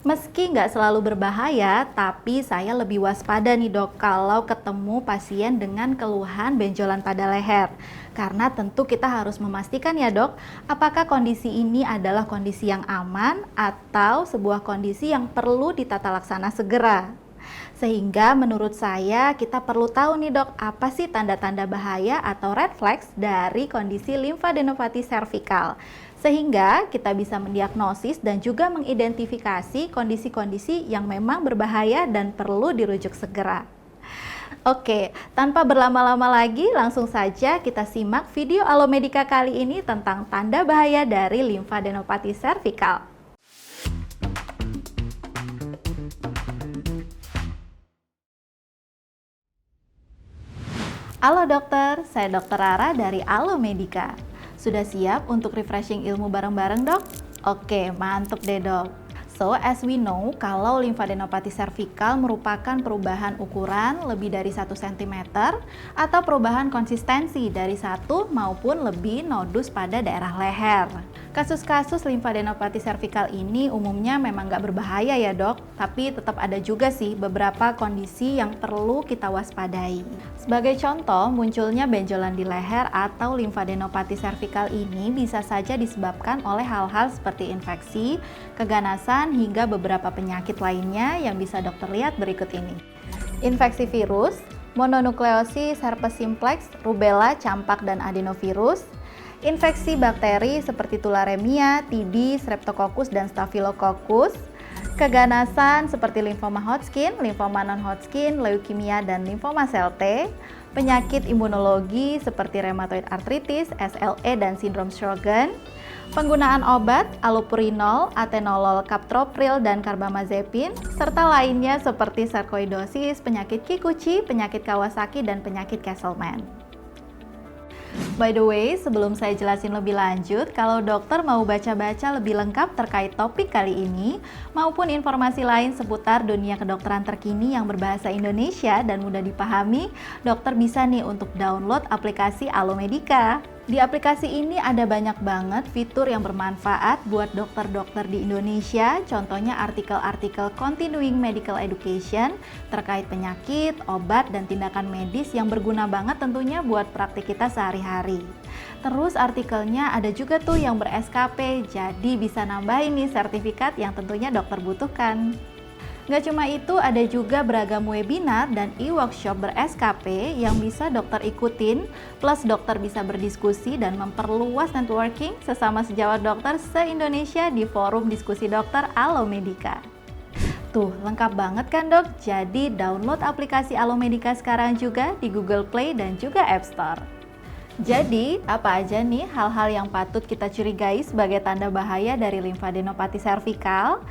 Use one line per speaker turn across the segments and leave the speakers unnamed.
Meski nggak selalu berbahaya, tapi saya lebih waspada nih dok kalau ketemu pasien dengan keluhan benjolan pada leher. Karena tentu kita harus memastikan ya dok, apakah kondisi ini adalah kondisi yang aman atau sebuah kondisi yang perlu ditata laksana segera. Sehingga menurut saya kita perlu tahu nih dok, apa sih tanda-tanda bahaya atau red flags dari kondisi limfadenopati servikal. Sehingga kita bisa mendiagnosis dan juga mengidentifikasi kondisi-kondisi yang memang berbahaya dan perlu dirujuk segera. Oke, tanpa berlama-lama lagi, langsung saja kita simak video Alomedica kali ini tentang tanda bahaya dari limfadenopati servikal. Halo dokter, saya Dokter Rara dari Alomedica. Sudah siap untuk refreshing ilmu bareng-bareng dok? Oke, mantap deh dok. So, as we know, kalau limfadenopati servikal merupakan perubahan ukuran lebih dari 1 cm atau perubahan konsistensi dari 1 maupun lebih nodus pada daerah leher. Kasus-kasus limfadenopati servikal ini umumnya memang nggak berbahaya ya dok, tapi tetap ada juga sih beberapa kondisi yang perlu kita waspadai. Sebagai contoh, munculnya benjolan di leher atau limfadenopati servikal ini bisa saja disebabkan oleh hal-hal seperti infeksi, keganasan, hingga beberapa penyakit lainnya yang bisa dokter lihat berikut ini. Infeksi virus, mononukleosis, herpes simplex, rubella, campak, dan adenovirus. Infeksi bakteri seperti tularemia, TB, streptococcus, dan staphylococcus. Keganasan seperti limfoma Hodgkin, limfoma non-Hodgkin, leukemia, dan limfoma sel T. Penyakit imunologi seperti rheumatoid arthritis, SLE, dan sindrom Sjögren. Penggunaan obat allopurinol, atenolol, captopril, dan carbamazepin, serta lainnya seperti sarkoidosis, penyakit Kikuchi, penyakit Kawasaki, dan penyakit Castleman. By the way, sebelum saya jelasin lebih lanjut, kalau dokter mau baca-baca lebih lengkap terkait topik kali ini, maupun informasi lain seputar dunia kedokteran terkini yang berbahasa Indonesia dan mudah dipahami, dokter bisa nih untuk download aplikasi Alomedica. Di aplikasi ini ada banyak banget fitur yang bermanfaat buat dokter-dokter di Indonesia, contohnya artikel-artikel continuing medical education terkait penyakit, obat, dan tindakan medis yang berguna banget tentunya buat praktik kita sehari-hari. Terus artikelnya ada juga tuh yang ber-SKP, jadi bisa nambahin nih sertifikat yang tentunya dokter butuhkan. Nggak cuma itu, ada juga beragam webinar dan e-workshop ber-SKP yang bisa dokter ikutin, plus dokter bisa berdiskusi dan memperluas networking sesama sejawat dokter se-Indonesia di forum diskusi dokter Alomedica. Tuh, lengkap banget kan dok? Jadi download aplikasi Alomedica sekarang juga di Google Play dan juga App Store. Jadi, apa aja nih hal-hal yang patut kita curigai sebagai tanda bahaya dari limfadenopati servikal?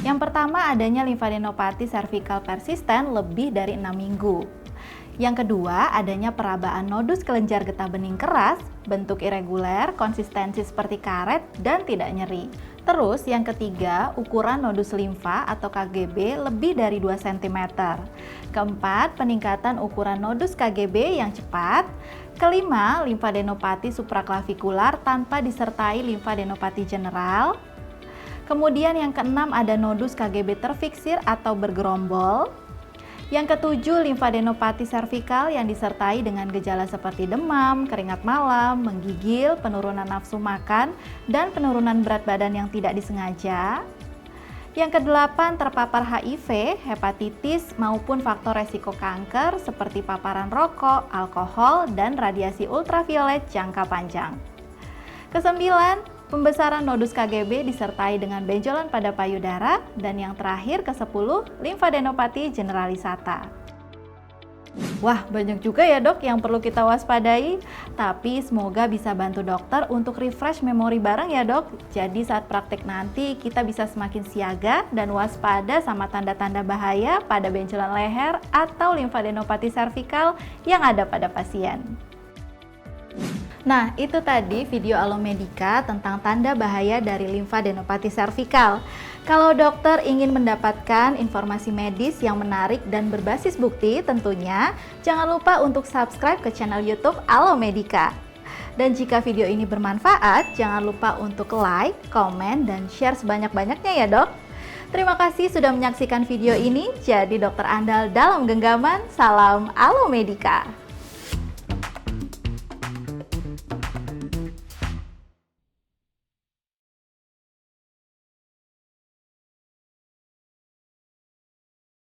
Yang pertama, adanya limfadenopati servikal persisten lebih dari 6 minggu. Yang kedua, adanya perabaan nodus kelenjar getah bening keras, bentuk irreguler, konsistensi seperti karet, dan tidak nyeri. Terus yang ketiga, ukuran nodus limfa atau KGB lebih dari 2 cm. Keempat, peningkatan ukuran nodus KGB yang cepat. Kelima, limfadenopati supraklavikular tanpa disertai limfadenopati general. Kemudian yang keenam, ada nodus KGB terfiksir atau bergerombol. Yang ketujuh, limfadenopati servikal yang disertai dengan gejala seperti demam, keringat malam, menggigil, penurunan nafsu makan, dan penurunan berat badan yang tidak disengaja. Yang kedelapan, terpapar HIV, hepatitis, maupun faktor resiko kanker seperti paparan rokok, alkohol, dan radiasi ultraviolet jangka panjang. Kesembilan, pembesaran nodus KGB disertai dengan benjolan pada payudara. Dan yang terakhir ke-10, limfadenopati generalisata. Wah, banyak juga ya dok yang perlu kita waspadai. Tapi semoga bisa bantu dokter untuk refresh memori bareng ya dok. Jadi saat praktek nanti kita bisa semakin siaga dan waspada sama tanda-tanda bahaya pada benjolan leher atau limfadenopati servikal yang ada pada pasien. Nah, itu tadi video Alomedica tentang tanda bahaya dari limfadenopati servikal. Kalau dokter ingin mendapatkan informasi medis yang menarik dan berbasis bukti, tentunya jangan lupa untuk subscribe ke channel YouTube Alomedica. Dan jika video ini bermanfaat, jangan lupa untuk like, komen, dan share sebanyak-banyaknya ya dok. Terima kasih sudah menyaksikan video ini. Jadi dokter andal dalam genggaman. Salam Alomedika.